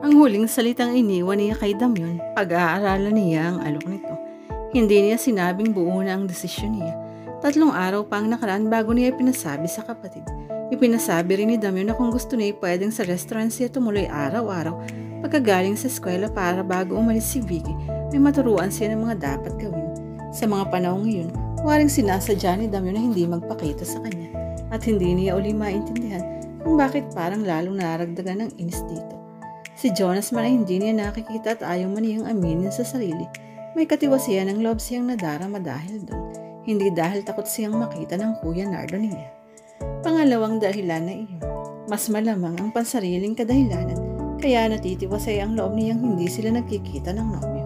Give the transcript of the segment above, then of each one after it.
Ang huling salitang iniwan niya kay Damyon, pag-aaralan niya ang alok nito. Hindi niya sinabing buo na ang desisyon niya. 3 araw pa ang nakaraan bago niya ipinasabi sa kapatid. Ipinasabi rin ni Damyon na kung gusto niya pwedeng sa restaurant siya tumuloy araw-araw pagkagaling sa eskwela para bago umalis si Vicky ay maturuan siya ng mga dapat gawin. Sa mga panahon ngayon, waring sinasadya ni Damyon na hindi magpakita sa kanya at hindi niya uli maintindihan kung bakit parang lalong naragdagan ng inis dito. Si Jonas man ay hindi niya nakikita at ayaw man niyang aminin sa sarili. May katiwasihan ng loob siyang nadarama dahil doon. Hindi dahil takot siyang makita ng Kuya Nardo niya. Pangalawang dahilan na iyon. Mas malamang ang pansariling kadahilanan kaya natitiwasay ang loob niyang hindi sila nagkikita ng nobyo.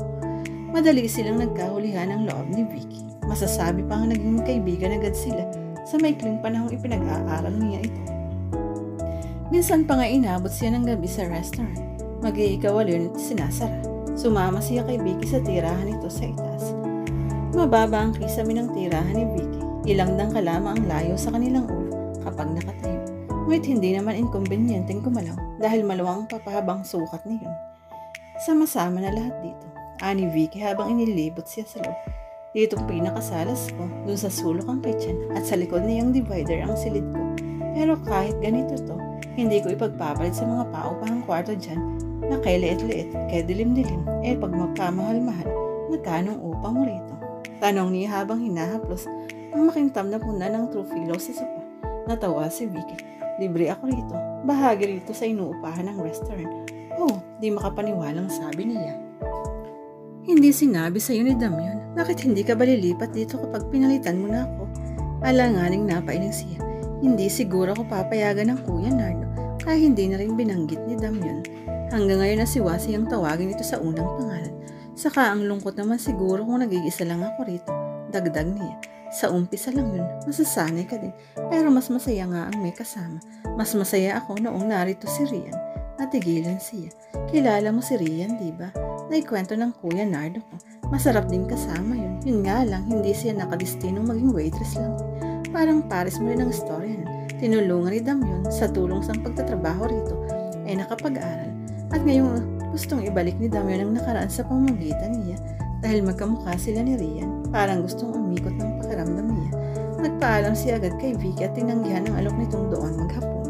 Madali silang nagkahulihan ng loob ni Vicky. Masasabi pa nga naging kaibigan agad sila sa maikling panahong ipinag-aaral niya ito. Minsan pa nga inabot siya ng gabi sa restaurant. Mag-iikawalo nito sinasara. Sumama siya kay Vicky sa tirahan nito sa itaas. Mababa ang kisame ng tirahan ni Vicky. Ilang dangka lamang ang layo sa kanilang ulo kapag nakatayo. Ngunit hindi naman inkombenyenteng gumalaw dahil maluwang papahabang sukat niyon. Sama-sama na lahat dito. Ani Vicky habang inilibot siya sa loob. Dito pinakasalas ko, dun sa sulok ang kitchen at sa likod niyang divider ang silid ko. Pero kahit ganito to, hindi ko ipagpapalit sa mga paupahang kwarto dyan na kay liit-liit, kay dilim-dilim, pag magkamahal-mahal, magkanong upa mo rito? Tanong niya habang hinahaplos ang makintab na puna ng true pillow sa sopa. Natawa si Vicky. Libre ako rito. Bahagi rito sa inuupahan ng restaurant. Oh, di makapaniwalang sabi niya. Hindi sinabi sa iyo ni Damyon. Bakit hindi ka ba lilipat dito kapag pinalitan mo na ako? Alanganing napailing siya. Hindi siguro ako papayagan ng Kuya Nardo kaya hindi na rin binanggit ni Damyon. Hanggang ngayon nasiwasi ang tawagin ito sa unang pangalan. Saka ang lungkot naman siguro kung nag-iisa lang ako rito. Dagdag niya. Sa umpisa lang yun, masasanay ka din. Pero mas masaya nga ang may kasama. Mas masaya ako noong narito si Rian. Natigilan siya. Kilala mo si Rian, diba? Naikwento ng Kuya Nardo ko. Masarap din kasama yun. Yun nga lang, hindi siya nakadestinong maging waitress lang. Parang pares mo rin ang storya. Tinulungan ni Damyon sa tulong sa pagtatrabaho rito ay nakapag-aral. At ngayon gustong ibalik ni Damyon ang nakaraan sa pamamagitan niya dahil magkamukha sila ni Rian. Parang gustong umikot ng pakiramdam niya. Nagpaalam siya agad kay Vicky at tinanggihan ang alok nitong doon maghapon.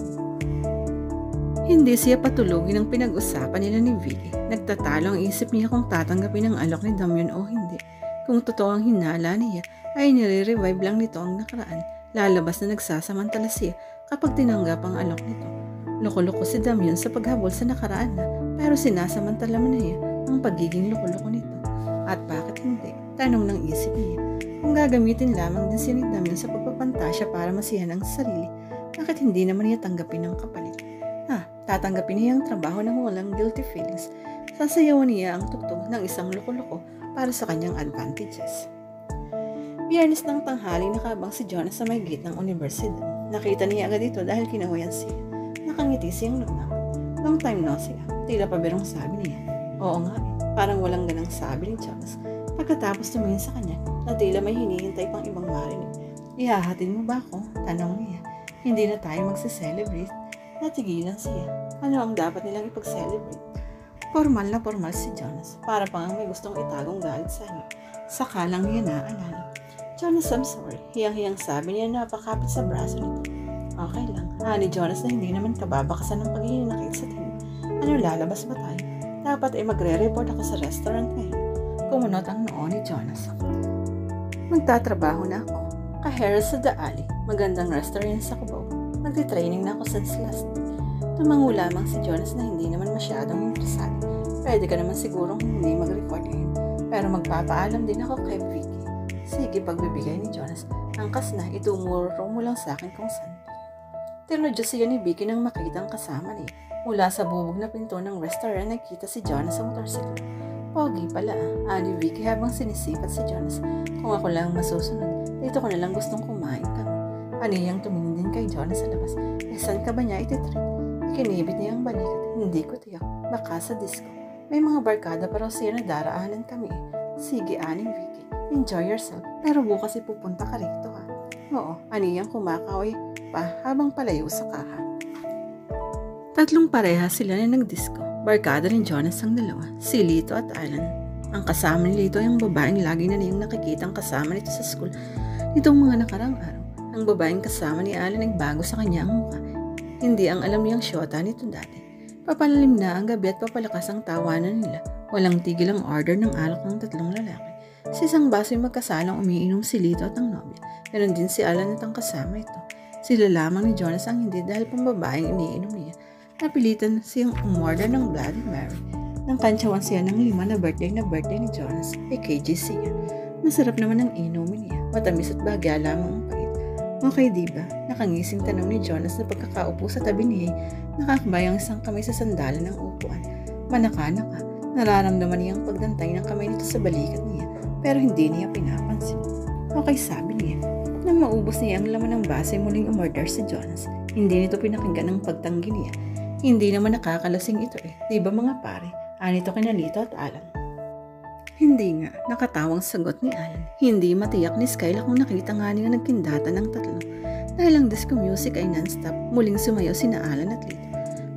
Hindi siya patulugin ang pinag-usapan nila ni Vicky. Nagtatalo ang isip niya kung tatanggapin ang alok ni Damyon o hindi. Kung totoo ang hinala niya ay nire-revive lang nito ang nakaraan. Lalabas na nagsasamantala siya kapag tinanggap ang alok nito. Loko-loko si Damyon sa paghabol sa nakaraan na pero sinasamantala mo na niya ang pagiging loko-loko nito. At bakit hindi? Tanong ng isip niya. Kung gagamitin lamang din si Damyon sa pagpapantasya para masiyahan ang sarili, bakit hindi naman niya tanggapin ang kapalit? Tatanggapin niya ang trabaho ng walang guilty feelings. Sasayawan niya ang tugtog ng isang loko-loko para sa kanyang advantages. Biyernes ng tanghali nakabang si Jonas sa may gate ng universidad. Nakita niya agad ito dahil kinawayan siya. Nakangiti siyang lumang. Long time no siya. Tila pabirong sabi niya. Oo nga parang walang ganang sabi ni Jonas. Pagkatapos tumingin sa kanya na tila may hinihintay pang ibang marinig. Ihahatid mo ba ako? Tanong niya. Hindi na tayo magse-celebrate. Natigilan siya. Ano ang dapat nilang ipag-celebrate? Formal na formal si Jonas. Para pang may gustong itagong galit sa iyo. Saka lang niya naalala. Jonas, I'm sorry. Hiyang-hiyang sabi niya napakapit sa braso nito. Okay lang. Ni Jonas na hindi naman kababakasan ng paghihinakit sa tingin. Ano lalabas ba tayo? Dapat ay magre-report ako sa restaurant ngayon. Kumunot ang noo ni Jonas. Magtatrabaho na ako. Kahera sa The Alley. Magandang restaurant sa Cubao. Nagtitraining na ako since last week. Tumango lamang si Jonas na hindi naman masyadong interesado. Pwede ka naman sigurong hindi mag-report ngayon. Pero magpapaalam din ako kay Vicky. Sige, pagbibigay ni Jonas. Angkas na, itumuro mo lang sa akin kung saan. Tinodyo siya ni Vicky nang makita ang kasama niya. Mula sa bubog na pinto ng restaurant, nakita si Jonas sa motorsiklo. Pogi pala ani Vicky habang sinisipat si Jonas. Kung ako lang masusunod, dito ko na lang gustong kumain kami. Aniyang tumingin din kay Jonas sa labas. Saan ka ba niya ititreat? Kinibit niya ang balikat. Hindi ko tiyak. Baka sa disco. May mga barkada pa raw siya na daraanan kami. Sige, ani Vicky. Enjoy yourself. Pero bukas ipupunta ka rito ha. Oo, aniyang kumakaway pa habang palayo sa kaha. 3 pareha sila na nagdisco. Barkada ni Jonas ang dalawa, si Lito at Alan. Ang kasama ni Lito ay ang babaeng lagi na niyang nakikitang kasama nito sa school. Nitong mga nakarang araw, ang babaeng kasama ni Alan ay bago sa kanya ang mukha. Hindi ang alam niyang syota nito dati. Papalalim na ang gabi at papalakas ang tawanan nila. Walang tigil ang order ng alak ng tatlong lalaki. Sa isang baso ay magkasalang umiinom si Lito at ang nobya. Ganon din si Alan at ang kasama ito. Sila lamang ni Jonas ang hindi dahil pambabaeng iniinom niya. Napilitan siyang umorder ng Bloody Mary. Nang kantsawan siya ng 5 na birthday ni Jonas ay KGC yan. Masarap naman ang inumin niya. Matamis at bagya lamang ang pait. Okay diba? Nakangising tanong ni Jonas na pagkakaupo sa tabi niya. Nakakabay ang isang kamay sa sandalan ng upuan. Manaka-naka. Nararamdaman niya ang pagdantay ng kamay nito sa balikat niya. Pero hindi niya pinapansin. Okay, sabi niya. Nang maubos niya ang laman ng baso ay muling umorder si Jonas. Hindi nito pinakinggan ang pagtanggi niya. Hindi naman nakakalasing ito eh. Diba mga pare? Anito kina Lito at Alan. Hindi nga, nakatawang sagot ni Alan. Hindi matiyak ni Skyla kung nakita nga niya nagkindata ng tatlo. Dahil ang disco music ay non-stop, muling sumayaw sina Alan at Lito.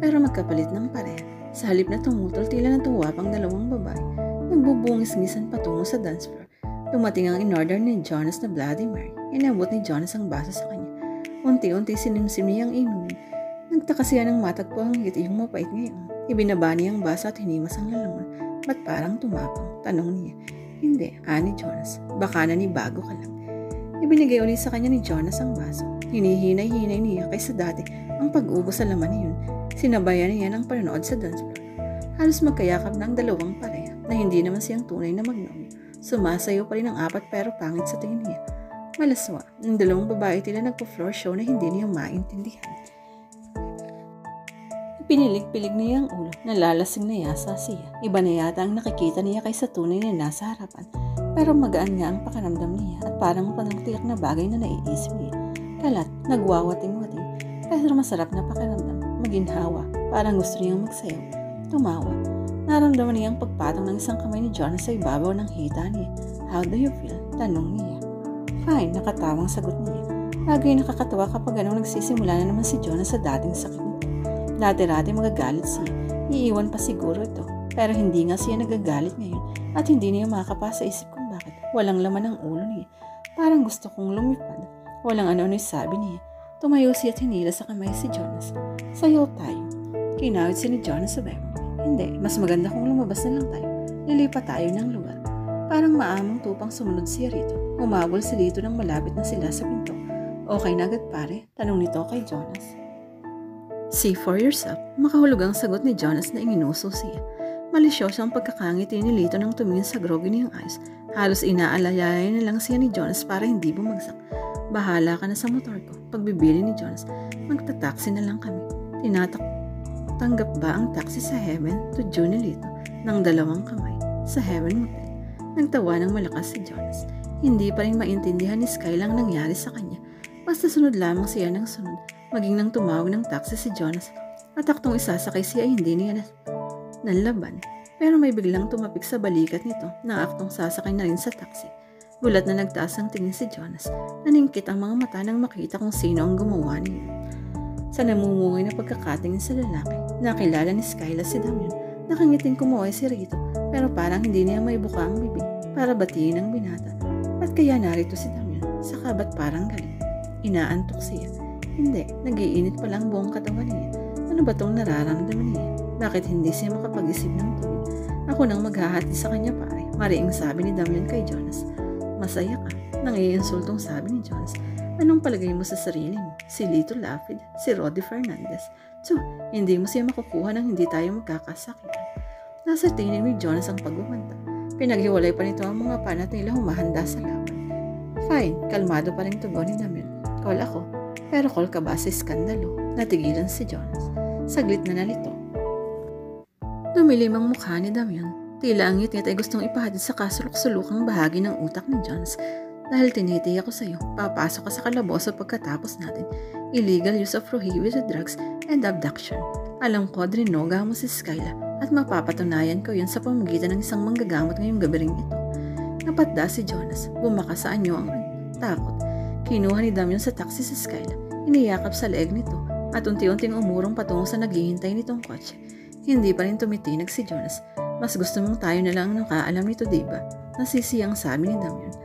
Pero magkapalit ng pareha. Sa halip na tumutol, tila natuwa pang dalawang babae. Nagbubungis-ngisan patungo sa dance floor. Dumating ang in-order ni Jonas na Bloody Mary. Inabot ni Jonas ang baso sa kanya. Unti-unti sinimsim niya ang inumin. Nagtaka siya ng matagpo ang ngiti yung mapait ngayon. Ibinaba niya ang baso at hinimas ang lalaman. Ba't parang tumapang? Tanong niya. Hindi, ani Jonas. Baka nanibago ka lang. Ibinigay ulit sa kanya ni Jonas ang baso. Hinihinay-hinay niya kaysa dati ang pag-ubos sa laman niyon. Sinabayan niya ng panonood sa dance floor. Halos magkayakap ng dalawang pareha na hindi naman siyang tunay na magnomyo. Sumasayo pa rin ang 4 pero pangit sa tingin niya. Malaswa, ang dalawang babae tila nagpo-floor show na hindi niya maintindihan. Pinilig-pilig niya ang ulo, nalalasing na yasa siya. Iba na yata ang nakikita niya kaysa tunay na nasa harapan. Pero magaan nga ang pakiramdam niya at parang panangtiyak na bagay na naiisip niya. Kalat, nagwawating-wating. Pero masarap na pakiramdam, maginhawa, parang gusto niyang magsayaw. Tumawa. Naramdaman niya ang pagpatong ng isang kamay ni Jonas sa ibabaw ng hita niya. How do you feel? Tanong niya. Fine, nakatawang sagot niya. Lagi nakakatawa kapag anong nagsisimula na naman si Jonas sa dating sakit nito. Dati-dati magagalit siya. Iiwan pa siguro ito. Pero hindi nga siya nagagalit ngayon at hindi niya makakapasa isip kung bakit. Walang laman ang ulo niya. Parang gusto kong lumipad. Walang ano-ano sabi niya. Tumayo siya at hinila sa kamay si Jonas. Sayaw tayo. Kinawit si ni Jonas sa bebo. Hindi, mas maganda kung lumabas na lang tayo. Lilipat tayo ng lugar. Parang maamang tupang sumunod siya rito. Humabol si Lito nang malapit na sila sa pinto. Okay na agad pare? Tanong nito kay Jonas. See for yourself. Makahulog ang sagot ni Jonas na inginuso siya. Malisyoso ang pagkakangiti ni Lito nang tumingin sa groggy niyang eyes. Halos inaalayay na lang siya ni Jonas para hindi bumagsak. Bahala ka na sa motor ko. Pagbibili ni Jonas, magta-taxi na lang kami. Tanggap ba ang taxi sa Heaven to June ni Lito ng 2 kamay sa Heaven Motel? Nagtawa ng malakas si Jonas. Hindi pa rin maintindihan ni Sky lang nangyari sa kanya. Basta sunod lamang siya ng sunod. Maging nang tumawag ng taxi si Jonas at aktong isasakay siya ay hindi niya nanlaban. Pero may biglang tumapik sa balikat nito na aktong sasakay na rin sa taxi. Gulat na nagtaas ang tingin si Jonas. Naningkit ang mga mata nang makita kung sino ang gumawa niya. Sa namumungay na pagkakatingin sa lalaki, nakilala ni Skyla si Damian. Nakangiting kumuhay si Rito pero parang hindi niya may buka ang bibig para batiin ang binata. Ba't kaya narito si Damian? Saka ba't parang galing? Inaantok siya. Hindi, nag-iinit pa lang buong katawan niya. Ano ba tong nararamdaman niya? Bakit hindi siya makapag-isip ng tuwid? Ako nang maghahati sa kanya pare. Mariing sabi ni Damian kay Jonas. Masaya ka? Nangiinsultong sabi ni Jonas. Anong palagay mo sa sarili mo? Si Lito Lapid, si Roddy Fernandez. So, hindi mo siya makukuha nang hindi tayo magkakasakitan. Nasa tingin ni Jonas ang pagbumanta. Pinaghiwalay pa nito ang mga panat nila humahanda sa laban. Fine, kalmado pa rin tugon ni Damian. Call ako. Pero call ka ba sa iskandalo? Natigilan si Jonas. Saglit na nalito. Dumilim ang mukha ni Damian. Tila ang ngit ay gustong ipahatid sa kasulok-sulukang bahagi ng utak ni Jonas. Dahil tinitiyak ko sa iyo, papasok ka sa kalaboso pagkatapos natin. Illegal use of prohibited drugs and abduction. Alam ko, drinoga mo si Skyla at mapapatunayan ko yun sa pamamagitan ng isang manggagamot ngayong gabi rin ito. Napatda si Jonas. Bumaka sa anyo ang takot. Kinuha ni Damian sa taxi si Skyla. Iniyakap sa leeg nito at unti-unting umurong patungo sa naghihintay nitong kotse. Hindi pa rin tumitinag si Jonas. Mas gusto mong tayo na lang ang nakaalam nito, diba? Nasisiyang sabi ni Damian.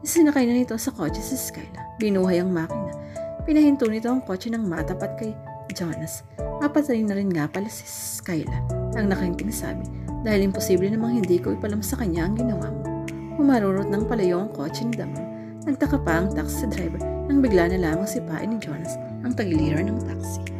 Isinakay na nito sa kotse si Skyla. Binuhay ang makina. Pinahinto nito ang kotse ng matapat kay Jonas. Mapatayin na rin nga pala si Skyla. Ang nakainting sabi, dahil imposible namang hindi ko ipalam sa kanya ang ginawa mo. Humarurot ng palayo ang kotse ni Damian. Nagtaka pa ang taxi driver nang bigla na lamang sipain ni Jonas ang tagiliran ng taxi.